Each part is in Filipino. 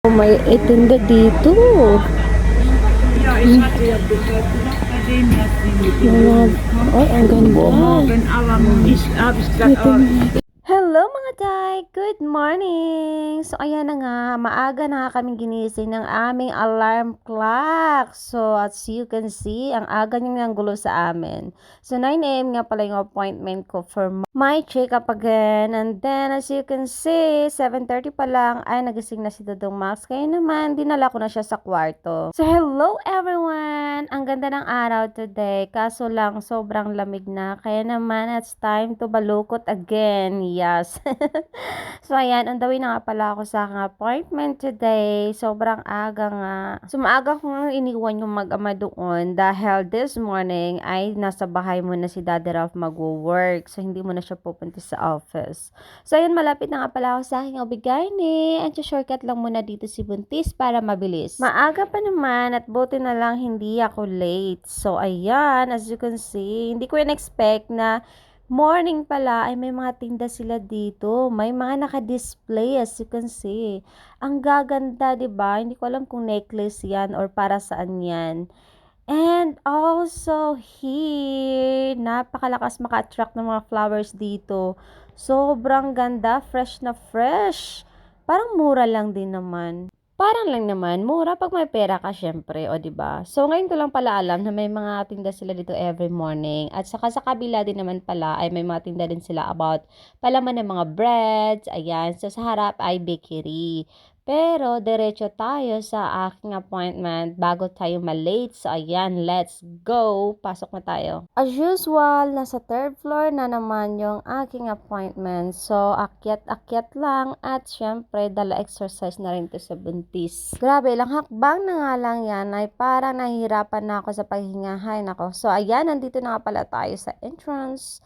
May itinda dito. Ay, ang ganda. Hello mga Day! Good morning! So, ayan na nga, maaga na nga kaming ginising ng aming alarm clock. So, as you can see, ang aga niyang gulo sa amin. So, 9 a.m. nga pala yung appointment ko for my check-up again. And then, as you can see, 7:30 pa lang, ay nagising na si Dodong Max. Kaya naman, dinala ko na siya sa kwarto. So, hello everyone! Ang ganda ng araw today. Kaso lang, sobrang lamig na. Kaya naman, it's time to balukot again. Yes. So, ayan, on the way na nga pala ako sa aking appointment today. Sobrang aga nga. So, maaga ko nga iniwan yung mag-ama doon dahil this morning ay nasa bahay muna si Daddy Ralph mag-work. So, hindi mo na siya pupunta sa office. So, ayan, malapit na nga pala ako sa aking obigayne. And shortcut lang muna dito si Buntis para mabilis. Maaga pa naman at buti na lang hindi ako late. So, ayan, as you can see, hindi ko in-expect na morning pala ay may mga tinda sila dito. May mga naka-display as you can see. Ang gaganda, 'di ba? Hindi ko alam kung necklace 'yan or para saan 'yan. And also here, napakalakas maka-attract ng mga flowers dito. Sobrang ganda, fresh na fresh. Parang mura lang din naman. Parang lang naman, mura pag may pera ka syempre, o 'di ba? So ngayon ko lang pala alam na may mga tinda sila dito every morning. At saka sa kabila din naman pala ay may mga tinda din sila about palaman ng mga breads, ayan. So sa harap ay bakery. Pero diretso tayo sa aking appointment bago tayo malate. So ayan, let's go. Pasok na tayo. As usual, nasa third floor na naman yung aking appointment. So akyat-akyat lang at syempre dala exercise na rin to sa buntis. Grabe, ilang hakbang na nga lang yan ay parang nahihirapan na ako sa paghingahay. Nako. So ayan, nandito na nga pala tayo sa entrance.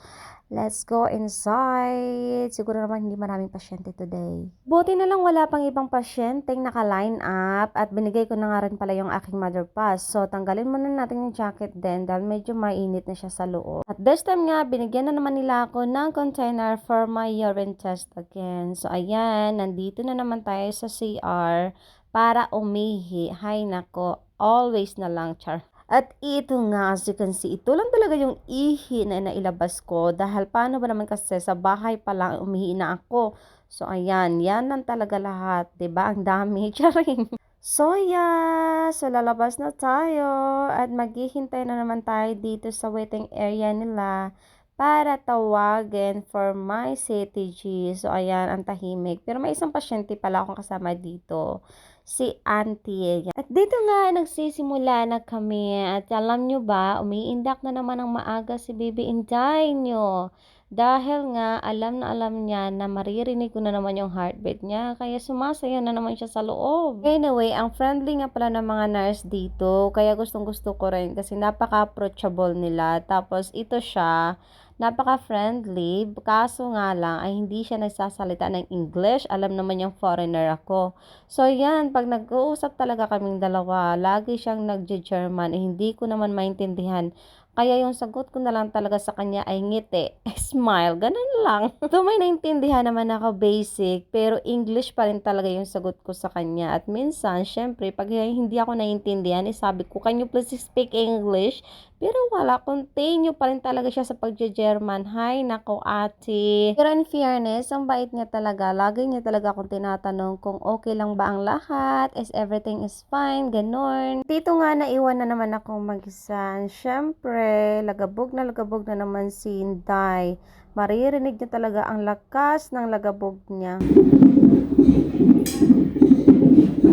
Let's go inside. Siguro naman hindi maraming pasyente today. Buti na lang wala pang ibang pasyenteng naka-line up at binigay ko na nga rin pala yung aking mother pass. So tanggalin muna natin yung jacket din dahil medyo mainit na siya sa loob. At this time nga, binigyan na naman nila ako ng container for my urine test again. So ayan, nandito na naman tayo sa CR para umihi. Hay nako, always na lang, char. At ito nga, as you can see, ito lang talaga yung ihi na nailabas ko. Dahil paano ba naman kasi sa bahay pa lang umihi na ako. So, ayan, yan lang talaga lahat. 'Di ba? Ang dami. Charing. So, yeah. So, lalabas na tayo. At maghihintay na naman tayo dito sa waiting area nila para tawagin for my CTG. So, ayan, ang tahimik. Pero may isang pasyente pala akong kasama dito, si Auntie. At dito nga, nagsisimula na kami. At alam nyo ba, umiindak na naman ng maaga si Baby Inday nyo. Dahil nga, alam na alam niya na maririnig ko na naman yung heartbeat niya. Kaya sumasayaw na naman siya sa loob. Anyway, ang friendly nga pala ng mga nurse dito. Kaya gustong gusto ko rin kasi napaka-approachable nila. Tapos ito siya, napaka-friendly, kaso nga lang ay hindi siya nagsasalita ng English. Alam naman yung foreigner ako. So yan, pag nag-uusap talaga kaming dalawa, lagi siyang nagje-German, hindi ko naman maintindihan. Kaya yung sagot ko na lang talaga sa kanya ay ngiti, smile, ganun lang. Though may naintindihan naman ako basic, pero English pa rin talaga yung sagot ko sa kanya. At minsan, syempre, pag hindi ako naintindihan, sabi ko, can you please speak English? Pero wala, continue pa rin talaga siya sa pagje-German. Hay, nako ate. Pero in fairness, ang bait niya talaga. Lagi niya talaga akong tinatanong kung okay lang ba ang lahat, is everything is fine, ganon. Dito nga, naiwan na naman akong mag-isa. Syempre, lagabog na naman si Inday. Maririnig niya talaga ang lakas ng lagabog niya.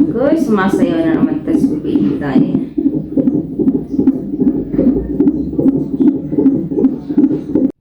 Guys, sumasayaw na naman tayo si Inday.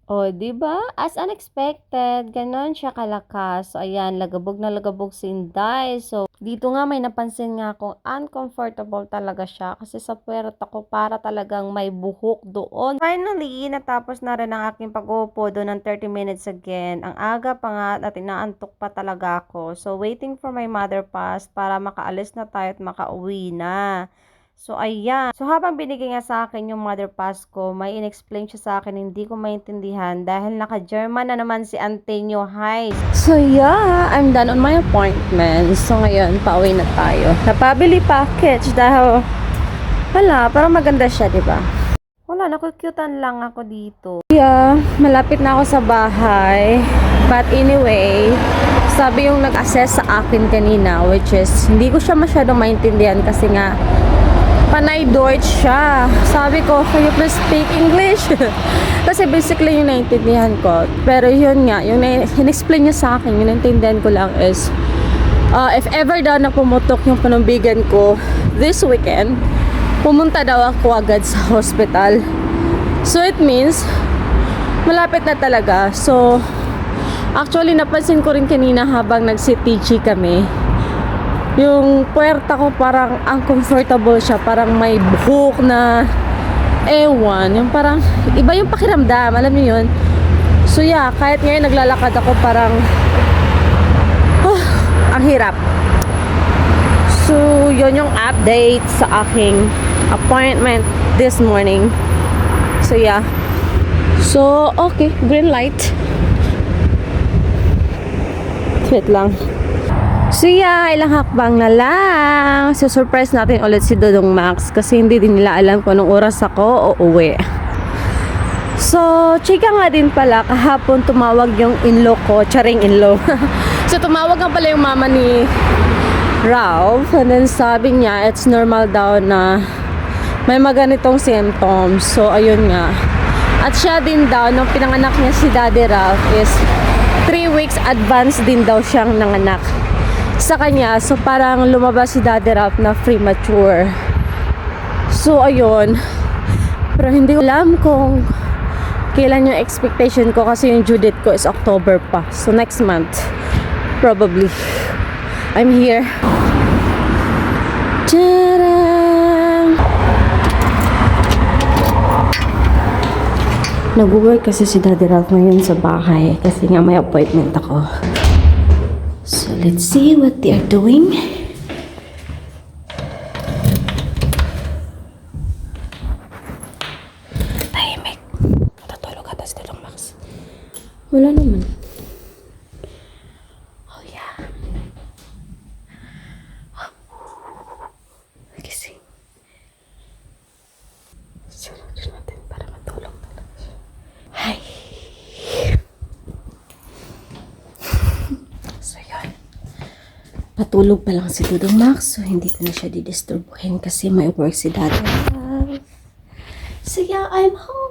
Oh, 'di ba? As unexpected, ganon siya kalakas. So, ayan, lagabog na lagabog si Inday. So, dito nga may napansin nga akong uncomfortable talaga siya kasi sa puwet ako para talagang may buhok doon. Finally, natapos na rin ang aking pag-uupo doon ng 30 minutes again. Ang aga pa nga at inaantok pa talaga ako. So, waiting for my mother pass para makaalis na tayo at makauwi na. So, ayan. So, habang binigay nga sa akin yung Mother Pasko, may inexplain siya sa akin, hindi ko maintindihan dahil naka-German na naman si Antonio Heiss. So, yeah, I'm done on my appointment. So, ngayon, pauwi na tayo. Napabili package dahil, wala, parang maganda siya, di ba? Wala, nakukyutan lang ako dito. Yeah, malapit na ako sa bahay. But anyway, sabi yung nag-assess sa akin kanina, which is, hindi ko siya masyadong maintindihan kasi nga, Panay Deutsch siya. Sabi ko, can you please speak English? Kasi basically yung naintindihan ko. Pero yun nga, yung in-explain niya sa akin, yung naintindihan ko lang is, if ever daw na pumutok yung panumbigan ko this weekend, pumunta daw ako agad sa hospital. So it means, malapit na talaga. So, actually napansin ko rin kanina habang nag-CTG kami, yung puwerta ko parang uncomfortable siya, parang may buhok na ewan, yung parang iba yung pakiramdam, alam niyo yun. So yeah, kahit ngayon naglalakad ako parang ang hirap. So yun yung update sa aking appointment this morning. So yeah, so okay, green light. Wait lang. So yeah, ilang hakbang na lang. So surprise natin ulit si Dodong Max kasi hindi din nila alam kung anong oras ako uuwi. So, chika nga din pala, kahapon tumawag yung in-law ko, charing in-law. So tumawag nga pala yung mama ni Ralph and then sabi niya it's normal daw na may maganitong symptoms. So ayun nga. At siya din daw, nung pinanganak niya si Daddy Ralph is 3 weeks advance din daw siyang nanganak sa kanya. So parang lumabas si Daddy Ralph na premature. So ayun, pero hindi ko alam kung kailan yung expectation ko kasi yung due date ko is October pa. So next month probably I'm here. Tadam! Nag-work kasi si Daddy Ralph ngayon sa bahay kasi nga may appointment ako. So, let's see what they are doing. Tahimik. Natutulog ata si Dodong Max. Wala naman. Oh, yeah. Gising. Sarado natin para matulog talaga siya. Hi. Patulog pa lang si Dodong Max, so hindi ko na siya didisturbuhin kasi may work si Daddy. So yeah, I'm home.